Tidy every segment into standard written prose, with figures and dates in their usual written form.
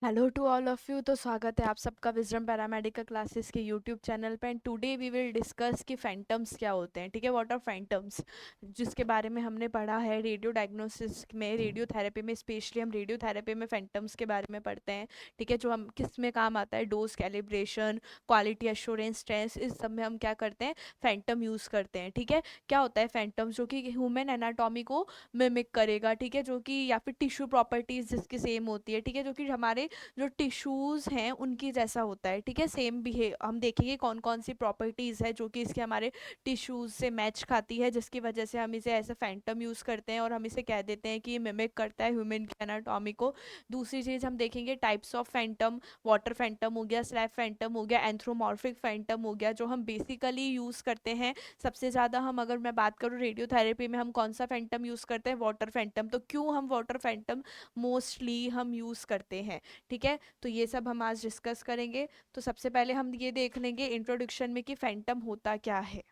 Hello to all of you. तो स्वागत है आप सबका विजडम पैरामेडिकल क्लासेस के यूट्यूब चैनल पे। And today we will discuss कि फैंटम्स क्या होते हैं। ठीक है, व्हाट आर फैंटम्स, जिसके बारे में हमने पढ़ा है रेडियो डायग्नोसिस में, रेडियोथेरेपी में। स्पेशली हम रेडियोथेरेपी में फैंटम्स के बारे में पढ़ते हैं। ठीक है, जो हम किस में काम आता है, dose calibration, quality assurance, stress, इस सब में हम क्या करते हैं, फैंटम यूज़ करते हैं। ठीक है, क्या होता है फैंटम, जो कि ह्यूमन एनाटॉमी को मिमिक करेगा। ठीक है, जो कि या फिर टिश्यू प्रॉपर्टीज जिसकी सेम होती है। ठीक है, जो कि हमारे जो टिश्यूज़ हैं उनकी जैसा होता है। ठीक है, सेम बिहेव हम देखेंगे कौन कौन सी प्रॉपर्टीज़ है जो कि इसके हमारे टिश्यूज़ से मैच खाती है, जिसकी वजह से हम इसे ऐसे फैंटम यूज़ करते हैं और हम इसे कह देते हैं कि ये मिमिक करता है ह्यूमन की एनाटॉमी को। दूसरी चीज़ हम देखेंगे types of Phantom. Water Phantom हो गया, स्लैब फैंटम हो गया, एंथ्रोमॉर्फिक फैंटम हो गया, जो हम बेसिकली यूज़ करते हैं सबसे ज़्यादा। हम अगर मैं बात करूँ रेडियोथेरेपी में, हम कौन सा फैंटम यूज़ करते हैं, वाटर फैंटम। तो क्यों हम वाटर फैंटम मोस्टली हम यूज़ करते हैं। ठीक है, तो ये सब हम आज डिस्कस करेंगे। तो सबसे पहले हम ये देख लेंगे इंट्रोडक्शन में कि फैंटम होता क्या है।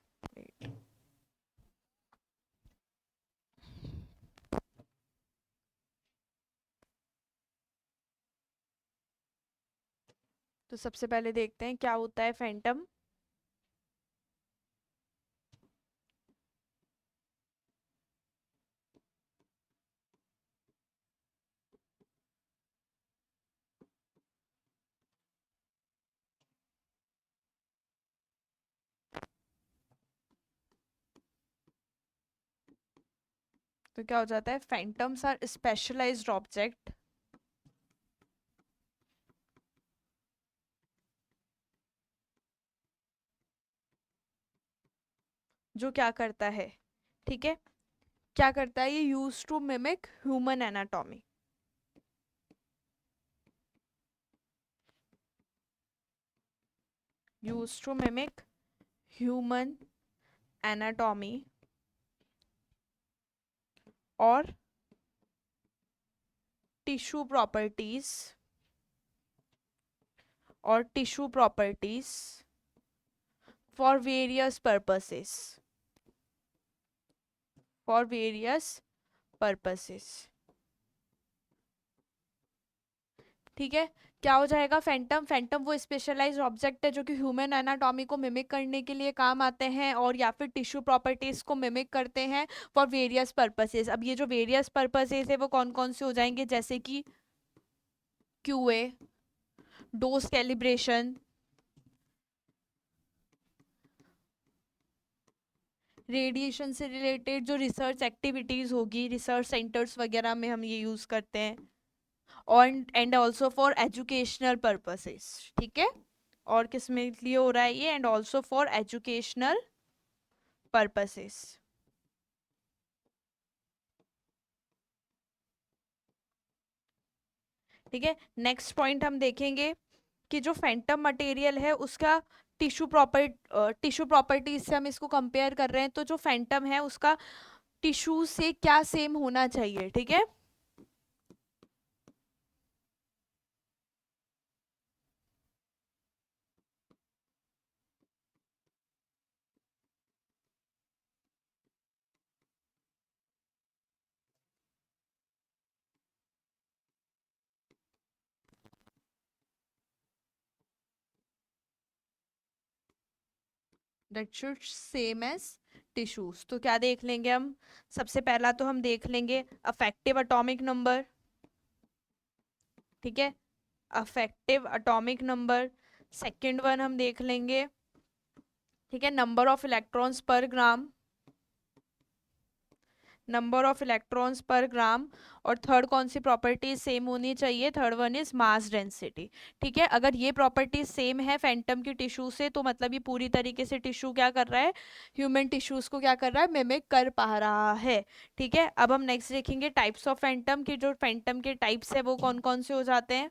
तो सबसे पहले देखते हैं क्या होता है फैंटम। तो क्या हो जाता है, फैंटम्स आर स्पेशलाइज्ड ऑब्जेक्ट जो क्या करता है, ठीक है, क्या करता है, ये use to mimic human anatomy. Use to mimic human anatomy और टिश्यू प्रॉपर्टीज, और tissue properties for various purposes, for various purposes. ठीक है, क्या हो जाएगा फैंटम, फैंटम वो स्पेशलाइज्ड ऑब्जेक्ट है जो कि ह्यूमन एनाटॉमी को मिमिक करने के लिए काम आते हैं और या फिर टिश्यू प्रॉपर्टीज को मिमिक करते हैं फॉर वेरियस पर्पसेस। अब ये जो वेरियस पर्पसेस है वो कौन कौन से हो जाएंगे, जैसे कि क्यूए, डोज कैलिब्रेशन, रेडिएशन से रिलेटेड जो रिसर्च एक्टिविटीज होगी, रिसर्च सेंटर्स वगैरह में हम ये यूज करते हैं, और and also for educational purposes. ठीक है, और किस में लिए हो रहा है ये, and also for educational purposes. ठीक है, नेक्स्ट पॉइंट हम देखेंगे कि जो फैंटम मटेरियल है उसका टिश्यू प्रॉपर्टीज से हम इसको कंपेयर कर रहे हैं। तो जो फैंटम है उसका टिश्यू से क्या सेम होना चाहिए। ठीक है, that should same as tissues. तो क्या देख लेंगे हम, सबसे पहला तो हम देख लेंगे अफेक्टिव एटॉमिक नंबर। ठीक है, affective atomic number. Second one हम देख लेंगे, ठीक है, नंबर ऑफ इलेक्ट्रॉन्स पर ग्राम, नंबर ऑफ इलेक्ट्रॉन्स पर ग्राम। और थर्ड कौन सी प्रॉपर्टीज सेम होनी चाहिए, third one is mass density. ठीक है, अगर ये प्रॉपर्टीज सेम है फैंटम की टिश्यू से तो मतलब ये पूरी तरीके से टिश्यू क्या कर रहा है, ह्यूमन टिश्यूज को क्या कर रहा है, मिमिक कर पा रहा है। ठीक है, अब हम नेक्स्ट देखेंगे टाइप्स ऑफ फैंटम की, जो फैंटम के टाइप्स है वो कौन कौन से हो जाते हैं।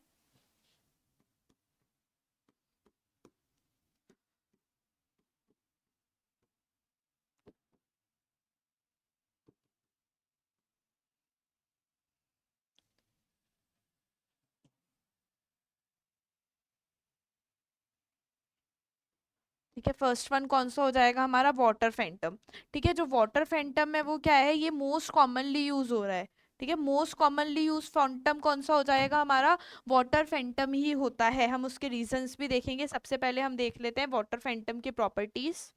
ठीक है, फर्स्ट वन कौन सा हो जाएगा हमारा, वाटर फैंटम। ठीक है, जो वाटर फैंटम है वो क्या है, ये मोस्ट कॉमनली यूज हो रहा है। ठीक है, मोस्ट कॉमनली यूज फैंटम कौन सा हो जाएगा हमारा, वाटर फैंटम ही होता है। हम उसके रीजंस भी देखेंगे, सबसे पहले हम देख लेते हैं वाटर फैंटम की प्रॉपर्टीज।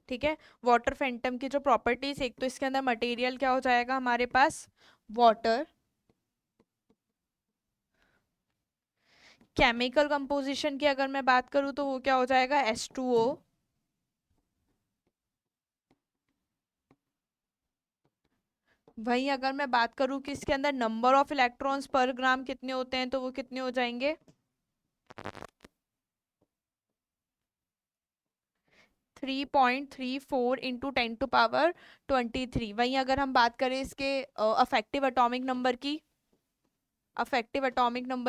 ठीक है, वाटर फैंटम की जो प्रॉपर्टीज, एक तो इसके अंदर मटेरियल क्या हो जाएगा हमारे पास, वाटर। केमिकल कंपोजिशन की अगर मैं बात करूं तो वो क्या हो जाएगा, H2O। वहीं अगर मैं बात करूं कि इसके अंदर नंबर ऑफ इलेक्ट्रॉन्स पर ग्राम कितने होते हैं, तो वो कितने हो जाएंगे, 3.34 इंटू 10⁻23। वहीं अगर हम बात करें इसके अफेक्टिव एटॉमिक नंबर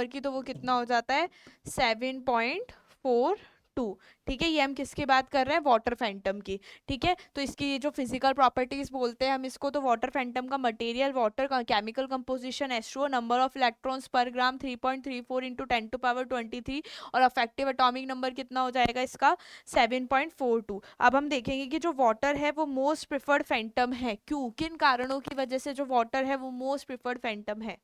की, तो वो कितना हो जाता है, 7.42। ठीक है, ये हम किसकी बात कर रहे हैं, वाटर फैंटम की। ठीक है, तो इसकी जो फिजिकल प्रॉपर्टीज बोलते हैं हम इसको, तो वाटर फैंटम का मटेरियल वाटर का, chemical composition H2O, number of electrons पर ग्राम 3.34 इंटू 10⁻23, और अफेक्टिव एटॉमिक नंबर कितना हो जाएगा इसका, 7.42। अब हम देखेंगे कि जो वाटर है वो मोस्ट प्रिफर्ड फैंटम है, क्यों, किन कारणों की वजह से जो वाटर है वो मोस्ट प्रिफर्ड फैंटम है।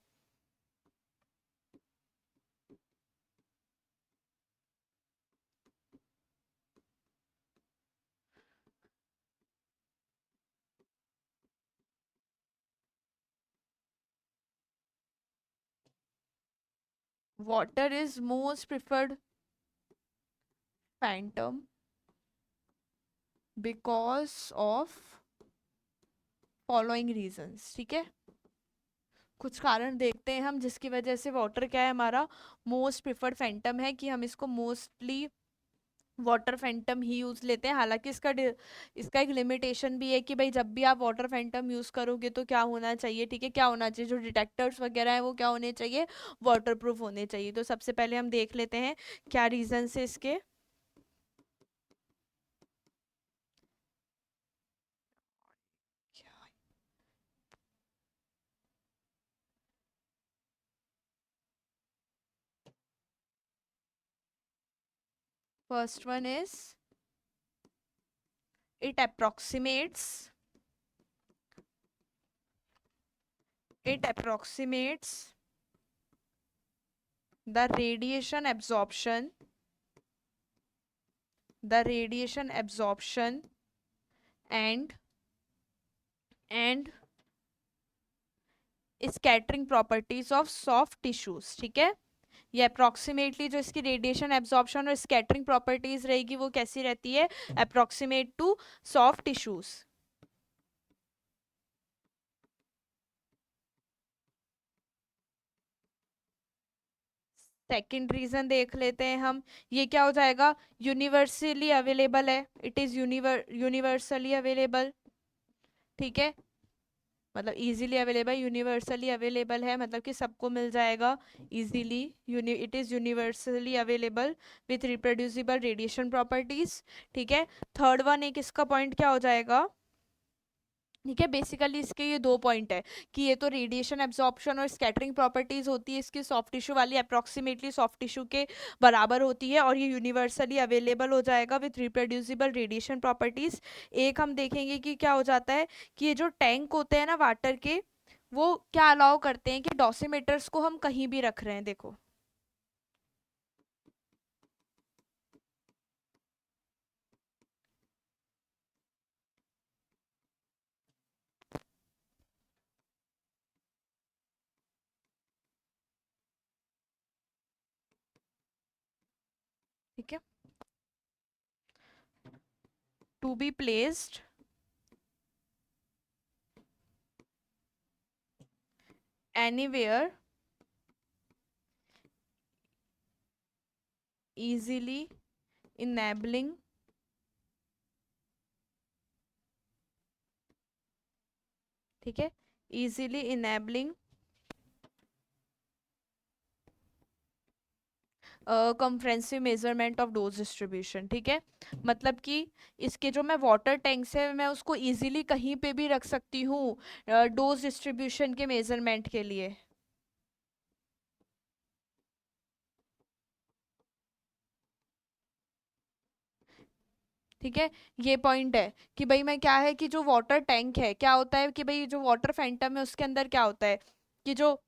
Water is most preferred phantom because of following reasons. ठीक है, कुछ कारण देखते हैं हम जिसकी वजह से वाटर क्या है हमारा मोस्ट प्रिफर्ड फैंटम है, कि हम इसको मोस्टली वाटर फैंटम ही यूज लेते हैं। हालांकि इसका एक लिमिटेशन भी है कि भाई जब भी आप वाटर फैंटम यूज करोगे तो क्या होना चाहिए, ठीक है, क्या होना चाहिए, जो डिटेक्टर्स वगैरह है वो क्या होने चाहिए, वाटर प्रूफ होने चाहिए। तो सबसे पहले हम देख लेते हैं क्या रीजन है इसके। First one is it approximates it approximates the radiation absorption and and scattering properties of soft tissues। ठीक है, ये अप्रोक्सीमेटली जो इसकी रेडिएशन एब्जॉर्प्शन और स्कैटरिंग प्रॉपर्टीज रहेगी वो कैसी रहती है, approximate to soft tissues. Second reason देख लेते हैं हम, ये क्या हो जाएगा, यूनिवर्सली अवेलेबल है, इट इज यूनिवर्सली अवेलेबल। ठीक है, मतलब इजीली अवेलेबल, यूनिवर्सली अवेलेबल है मतलब कि सबको मिल जाएगा easily, it is universally available with reproducible radiation properties. ठीक है, थर्ड वन एक इसका पॉइंट क्या हो जाएगा, ठीक है, बेसिकली इसके ये दो पॉइंट है कि ये तो रेडिएशन एब्जॉर्प्शन और स्कैटरिंग प्रॉपर्टीज होती है इसकी सॉफ्ट टिश्यू वाली, अप्रोक्सीमेटली सॉफ्ट टिश्यू के बराबर होती है, और ये यूनिवर्सली अवेलेबल हो जाएगा विथ रिप्रोड्यूसिबल रेडिएशन प्रॉपर्टीज। एक हम देखेंगे कि क्या हो जाता है कि ये जो टैंक होते हैं ना वाटर के, वो क्या अलाउ करते हैं कि डॉसीमीटर्स को हम कहीं भी रख रहे हैं, देखो। ठीक है, to be placed anywhere easily enabling, ठीक है, easily enabling comprehensive measurement of dose distribution. ठीक है, मतलब कि इसके जो मैं वाटर टैंक्स है मैं उसको इजीली कहीं पे भी रख सकती हूँ डोज डिस्ट्रीब्यूशन के मेजरमेंट के लिए। ठीक है, ये पॉइंट है कि भाई मैं क्या है कि जो वाटर टैंक है क्या होता है कि भाई जो वाटर फैंटम है उसके अंदर क्या होता है कि जो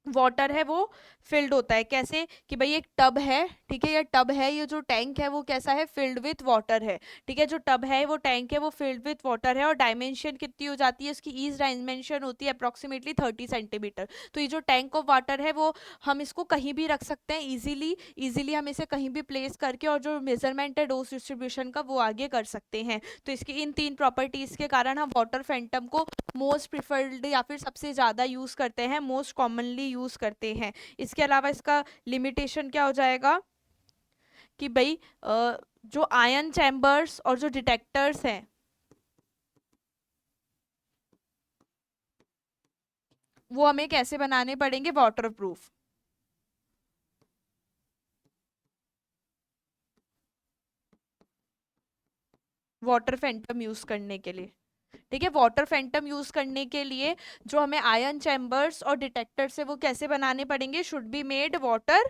वाटर है वो फिल्ड होता है। कैसे कि भाई एक टब है, ठीक है, ये टब है, ये जो टैंक है वो कैसा है, फिल्ड विथ वाटर है। ठीक है, जो टब है वो टैंक है वो फिल्ड विथ वाटर है, और डायमेंशन कितनी हो जाती है इसकी, ईज डायमेंशन होती है अप्रोक्सीमेटली 30 सेंटीमीटर। तो ये जो टैंक ऑफ वाटर है वो हम इसको कहीं भी रख सकते हैं इजीली, इजीली हम इसे कहीं भी प्लेस करके और जो मेजरमेंट है डोज डिस्ट्रीब्यूशन का वो आगे कर सकते हैं। तो इसकी इन तीन प्रॉपर्टीज के कारण हम वाटर फैंटम को मोस्ट प्रिफर्ड या फिर सबसे ज़्यादा यूज़ करते हैं, मोस्ट कॉमनली यूज़ करते हैं। इसके अलावा इसका लिमिटेशन क्या हो जाएगा कि भाई जो आयन चैम्बर्स और जो डिटेक्टर्स हैं वो हमें कैसे बनाने पड़ेंगे, water proof, water Phantom use करने के लिए। ठीक है, वाटर फैंटम यूज करने के लिए जो हमें आयन चैम्बर्स और डिटेक्टर्स है वो कैसे बनाने पड़ेंगे, should be made water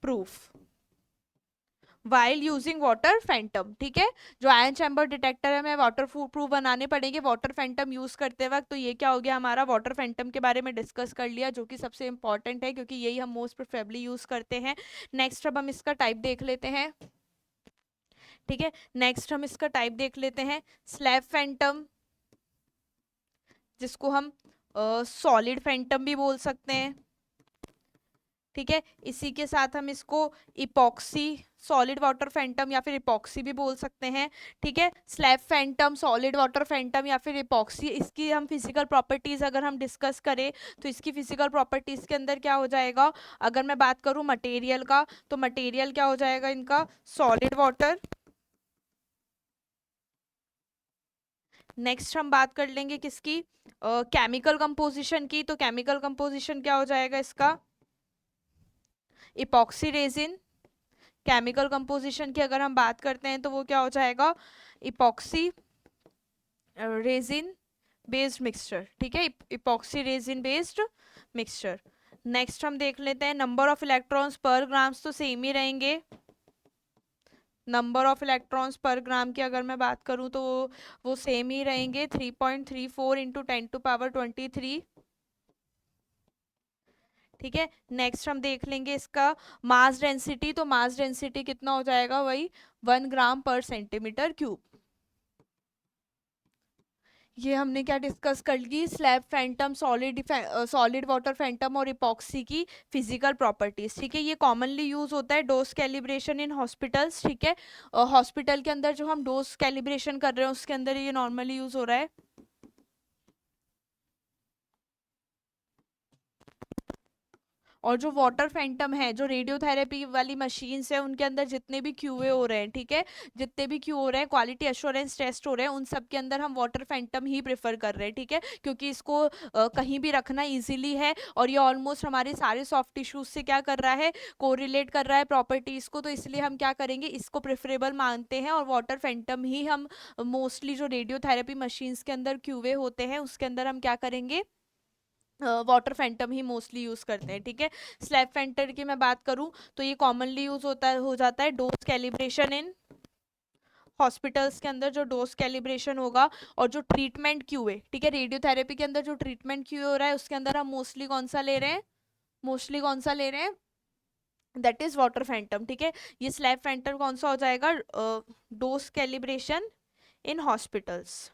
proof while using water Phantom. ठीक है, जो आयन चैम्बर डिटेक्टर है हमें वाटर प्रूफ बनाने पड़ेंगे वाटर फैंटम यूज करते वक्त। तो ये क्या हो गया हमारा, वाटर फैंटम के बारे में डिस्कस कर लिया, जो कि सबसे इंपॉर्टेंट है क्योंकि यही हम मोस्ट प्रेफरेबली यूज करते हैं। नेक्स्ट अब हम इसका टाइप देख लेते हैं। ठीक है, नेक्स्ट हम इसका टाइप देख लेते हैं, स्लैब फैंटम, जिसको हम सॉलिड फैंटम भी बोल सकते हैं। ठीक है, इसी के साथ हम इसको इपॉक्सी सॉलिड वाटर फैंटम या फिर इपॉक्सी भी बोल सकते हैं। ठीक है, slab phantom, solid water Phantom या फिर इपॉक्सी, इसकी हम फिजिकल प्रॉपर्टीज अगर हम डिस्कस करें तो इसकी फिजिकल प्रॉपर्टीज के अंदर क्या हो जाएगा, अगर मैं बात करूं मटेरियल का तो मटेरियल क्या हो जाएगा इनका, सॉलिड वाटर। नेक्स्ट हम बात कर लेंगे किसकी, केमिकल कंपोजिशन की, तो केमिकल कंपोजिशन क्या हो जाएगा इसका, इपॉक्सी रेजिन। केमिकल कंपोजिशन की अगर हम बात करते हैं तो वो क्या हो जाएगा, इपॉक्सी रेजिन बेस्ड मिक्सचर। ठीक है, epoxy resin based mixture. Next हम देख लेते हैं नंबर ऑफ इलेक्ट्रॉन्स पर ग्राम्स, तो सेम ही रहेंगे। नंबर ऑफ इलेक्ट्रॉन्स पर ग्राम की अगर मैं बात करूं तो वो सेम ही रहेंगे, 3.34 इंटू 10⁻23। ठीक है, नेक्स्ट हम देख लेंगे इसका मास डेंसिटी, तो मास डेंसिटी कितना हो जाएगा, वही 1 ग्राम पर सेंटीमीटर क्यूब। ये हमने क्या डिस्कस कर ली, slab phantom, solid water phantom और इपॉक्सी की फिजिकल प्रॉपर्टीज। ठीक है, ये कॉमनली यूज होता है डोज कैलिब्रेशन इन हॉस्पिटल्स। ठीक है, हॉस्पिटल के अंदर जो हम डोज कैलिब्रेशन कर रहे हैं उसके अंदर ये नॉर्मली यूज हो रहा है। और जो वाटर फैंटम है, जो रेडियोथेरेपी वाली मशीन्स है उनके अंदर जितने भी क्यूए हो रहे हैं, ठीक है, जितने भी क्यू हो रहे हैं, क्वालिटी एश्योरेंस टेस्ट हो रहे हैं, उन सब के अंदर हम वाटर फैंटम ही प्रेफर कर रहे हैं। ठीक है, क्योंकि इसको कहीं भी रखना इजीली है और ये ऑलमोस्ट हमारे सारे सॉफ्ट टिश्यूज से क्या कर रहा है, कोरिलेट कर रहा है प्रॉपर्टीज को। तो इसलिए हम क्या करेंगे, इसको प्रेफरेबल मानते हैं और वाटर फैंटम ही हम मोस्टली जो रेडियोथेरेपी मशीन्स के अंदर क्यूए होते हैं उसके अंदर हम क्या करेंगे, वाटर फैंटम ही मोस्टली यूज करते हैं। ठीक है, स्लैब फैंटम की मैं बात करूं तो ये कॉमनली यूज होता है, हो जाता है डोज कैलिब्रेशन इन हॉस्पिटल्स के अंदर, जो डोज कैलिब्रेशन होगा और जो ट्रीटमेंट क्यू है। ठीक है, रेडियोथेरेपी के अंदर जो ट्रीटमेंट क्यू हो रहा है उसके अंदर हम मोस्टली कौन सा ले रहे हैं, मोस्टली कौन सा ले रहे हैं, दैट इज वाटर फैंटम। ठीक है, ये स्लैब फैंटम कौन सा हो जाएगा, डोज कैलिब्रेशन इन हॉस्पिटल्स।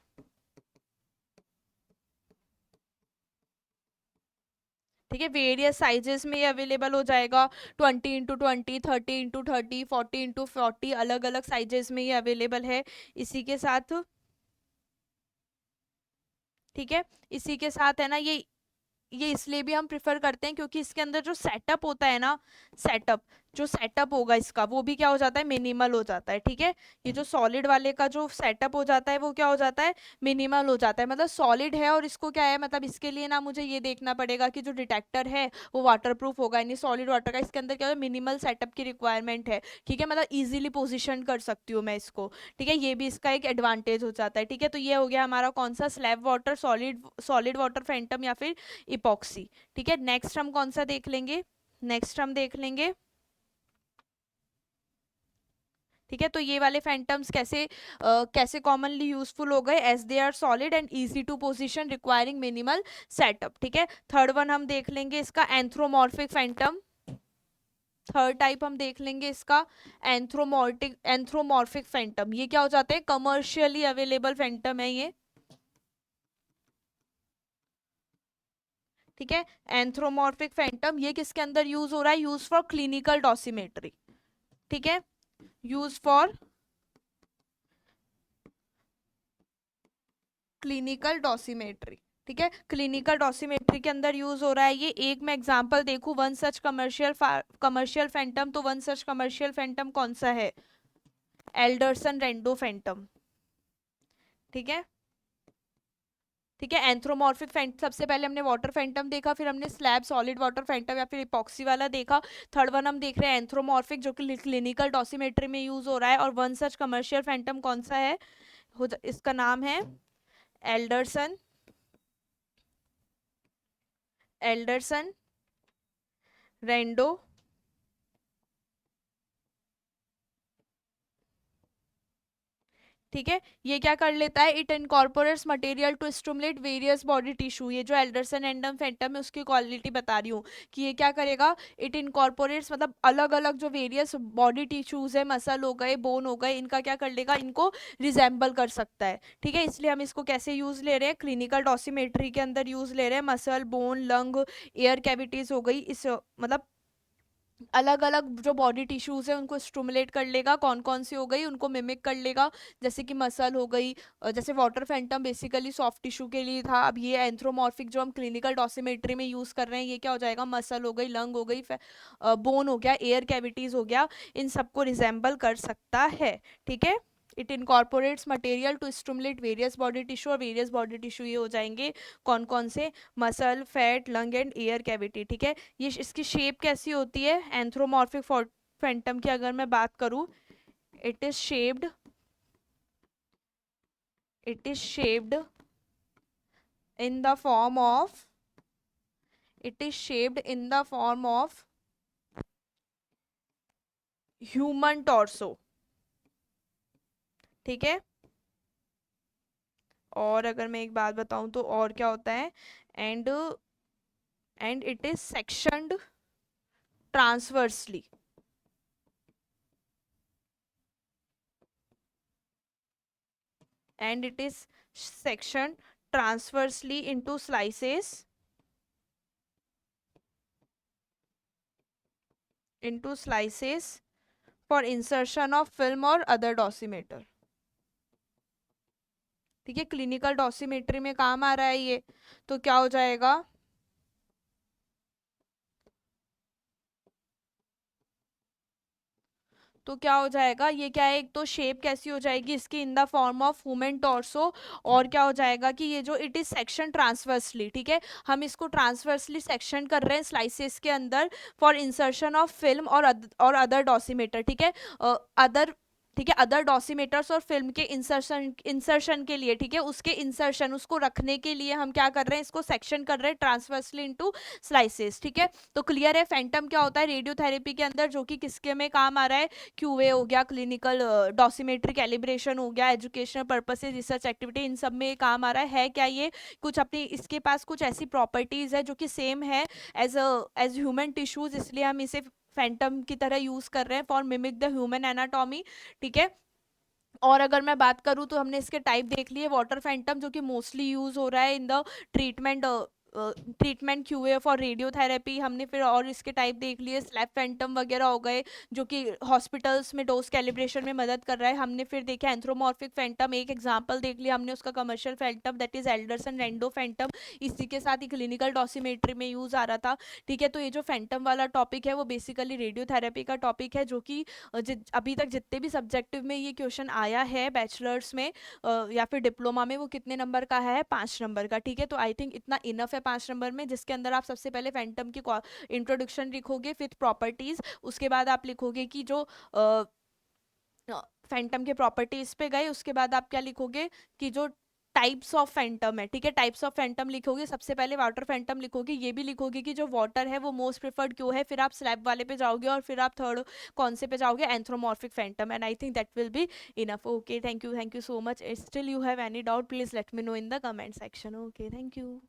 ठीक है, वेरियस साइजेस में ये अवेलेबल हो जाएगा, 20x20, 30x30, 40x40, अलग अलग साइजेस में ये अवेलेबल है। इसी के साथ, ठीक है, इसी के साथ है ना, ये इसलिए भी हम प्रिफर करते हैं क्योंकि इसके अंदर जो सेटअप होता है ना, सेटअप, जो सेटअप होगा इसका वो भी क्या हो जाता है, मिनिमल हो जाता है। ठीक है, ये जो सॉलिड वाले का जो सेटअप हो जाता है वो क्या हो जाता है, मिनिमल हो जाता है। मतलब सॉलिड है और इसको क्या है, मतलब इसके लिए ना मुझे ये देखना पड़ेगा कि जो डिटेक्टर है वो वाटरप्रूफ होगा, यानी सॉलिड वाटर का इसके अंदर क्या है, मिनिमल सेटअप की रिक्वायरमेंट है। ठीक है, मतलब इजीली पोजिशन कर सकती हूँ मैं इसको। ठीक है, ये भी इसका एक एडवांटेज हो जाता है। ठीक है, तो ये हो गया हमारा कौन सा, slab water, solid solid water Phantom या फिर इपॉक्सी। ठीक है, नेक्स्ट हम कौन सा देख लेंगे, नेक्स्ट हम देख लेंगे ठीक है, तो ये वाले फैंटम्स कैसे कॉमनली यूजफुल हो गए, as they are solid and easy to position requiring minimal setup. ठीक है, थर्ड वन हम देख लेंगे इसका एंथ्रोमॉर्फिक फैंटम। थर्ड टाइप हम देख लेंगे इसका एंथ्रोमॉर्फिक फैंटम। ये क्या हो जाते हैं, कमर्शियली अवेलेबल फैंटम है ये। ठीक है, एंथ्रोमॉर्फिक फैंटम ये किसके अंदर यूज हो रहा है, यूज फॉर क्लिनिकल डॉसिमेट्री। ठीक है, यूज फॉर क्लिनिकल डॉसिमेट्री। ठीक है, क्लिनिकल डॉसिमेट्री के अंदर यूज हो रहा है ये। एक मैं एग्जांपल देखूं, वन सच कमर्शियल फैंटम, तो वन सच कमर्शियल फैंटम कौन सा है, एल्डरसन रेंडो फैंटम। ठीक है, ठीक है, एंथ्रोमॉर्फिक फैंट सबसे पहले हमने वाटर फैंटम देखा, फिर हमने स्लैब सॉलिड वाटर फैंटम या फिर इपॉक्सी वाला देखा। थर्ड वन हम देख रहे हैं एंथ्रोमॉर्फिक, जो कि क्लिनिकल डॉसिमेट्री में यूज हो रहा है। और वन सच कमर्शियल फैंटम कौन सा है, इसका नाम है एल्डरसन एल्डरसन रेंडो। ठीक है, ये क्या कर लेता है, it incorporates material to stimulate various body tissue. ये जो एल्डरसन एंडम फैंटम है उसकी क्वालिटी बता रही हूँ कि ये क्या करेगा, इट इनकॉर्पोरेट्स मतलब अलग अलग जो वेरियस बॉडी टिश्यूज है, मसल हो गए, बोन हो गए, इनका क्या कर लेगा, इनको रिजेंबल कर सकता है। ठीक है, इसलिए हम इसको कैसे यूज ले रहे हैं, क्लिनिकल डॉसिमेट्री के अंदर यूज ले रहे हैं। Muscle, bone, lung, air cavities हो गई, इस मतलब अलग अलग जो बॉडी टिश्यूज है उनको स्टिमुलेट कर लेगा। कौन कौन सी हो गई, उनको मिमिक कर लेगा, जैसे कि मसल हो गई। जैसे water Phantom basically soft tissue के लिए था, अब ये एंथ्रोमॉर्फिक जो हम क्लिनिकल डॉसिमेट्री में यूज कर रहे हैं, ये क्या हो जाएगा, मसल हो गई, लंग हो गई, बोन हो गया, एयर कैविटीज हो गया, इन सबको रिजेंबल कर सकता है। ठीक है, it incorporates material to stimulate various body tissue, और वेरियस बॉडी टिश्यू ये हो जाएंगे कौन कौन से, muscle, fat, lung and air cavity. ठीक है, ये इसकी शेप कैसी होती है, एंथ्रोमॉर्फिक फैंटम की अगर मैं बात करूं, it is shaped it is shaped in the form of it is shaped in the form of human torso. ठीक है, और अगर मैं एक बात बताऊं तो और क्या होता है, and it is sectioned transversely. And it is sectioned transversely into slices for insertion of film or other dosimeter। ठीक है, क्लिनिकल डॉसिमेट्री में काम आ रहा है ये, तो क्या हो जाएगा, तो क्या हो जाएगा, ये क्या है, एक तो शेप कैसी हो जाएगी इसकी, in the form of human torso. और क्या हो जाएगा कि ये जो इट इज सेक्शन ट्रांसवर्सली, ठीक है, हम इसको ट्रांसवर्सली सेक्शन कर रहे हैं स्लाइसेस के अंदर फॉर इंसर्शन ऑफ फिल्म और अदर डॉसिमेटर। ठीक है, अदर ठीक है, अदर डॉसिमेटर्स और फिल्म के इंसर्शन के लिए, ठीक है, उसके इंसर्शन उसको रखने के लिए हम क्या कर रहे हैं, इसको सेक्शन कर रहे हैं ट्रांसवर्सली इनटू स्लाइसेस। ठीक है, तो क्लियर है, फैंटम क्या होता है रेडियोथेरेपी के अंदर, जो कि किसके में काम आ रहा है, क्यूए हो गया, क्लिनिकल डॉसिमेट्री कैलिब्रेशन हो गया, एजुकेशनल पर्पसेज, रिसर्च एक्टिविटी, इन सब में काम आ रहा है क्या ये, कुछ अपनी इसके पास कुछ ऐसी प्रॉपर्टीज है जो कि सेम है एज ह्यूमन टिश्यूज, इसलिए हम इसे फैंटम की तरह यूज कर रहे हैं for mimic the human anatomy. ठीक है, और अगर मैं बात करूँ तो हमने इसके टाइप देख लिए, वाटर फैंटम जो कि मोस्टली यूज हो रहा है in the treatment QA for radiotherapy, हमने फिर और इसके टाइप देख लिए, स्लैब फैंटम वगैरह हो गए जो कि हॉस्पिटल्स में डोज कैलिब्रेशन में मदद कर रहा है। हमने फिर देखा एंथ्रोमॉर्फिक फैंटम, एक एग्जांपल देख लिया हमने उसका, commercial phantom that is Alderson Rando phantom, इसी के साथ ही क्लिनिकल डॉसिमेट्री में यूज आ रहा था। ठीक है, तो ये जो फैंटम वाला टॉपिक है वो बेसिकली रेडियोथेरेपी का टॉपिक है, जो कि अभी तक जितने भी सब्जेक्टिव में ये क्वेश्चन आया है बैचलर्स में या फिर डिप्लोमा में, वो कितने नंबर का है, 5 नंबर का। ठीक है, तो आई थिंक इतना इनफ है 5 नंबर में, जिसके अंदर आप सबसे पहले फैंटम की इंट्रोडक्शन लिखोगे, फिर प्रॉपर्टीज, उसके बाद आप लिखोगे कि जो फैंटम के प्रॉपर्टीज पे गए, उसके बाद आप क्या लिखोगे कि जो टाइप्स ऑफ फैंटम है, ठीक है। टाइप्स ऑफ फैंटम लिखोगे, सबसे पहले वाटर फैंटम लिखोगे, ये भी लिखोगे कि जो वाटर है वो मोस्ट प्रेफर्ड क्यों है, फिर आप स्लैब वाले पे जाओगे और फिर आप थर्ड कौन से पे जाओगे, anthropomorphic phantom. And I think that will be enough. Okay, thank you so much. Still you have any doubt, please let me know in the comment section. Okay, thank you.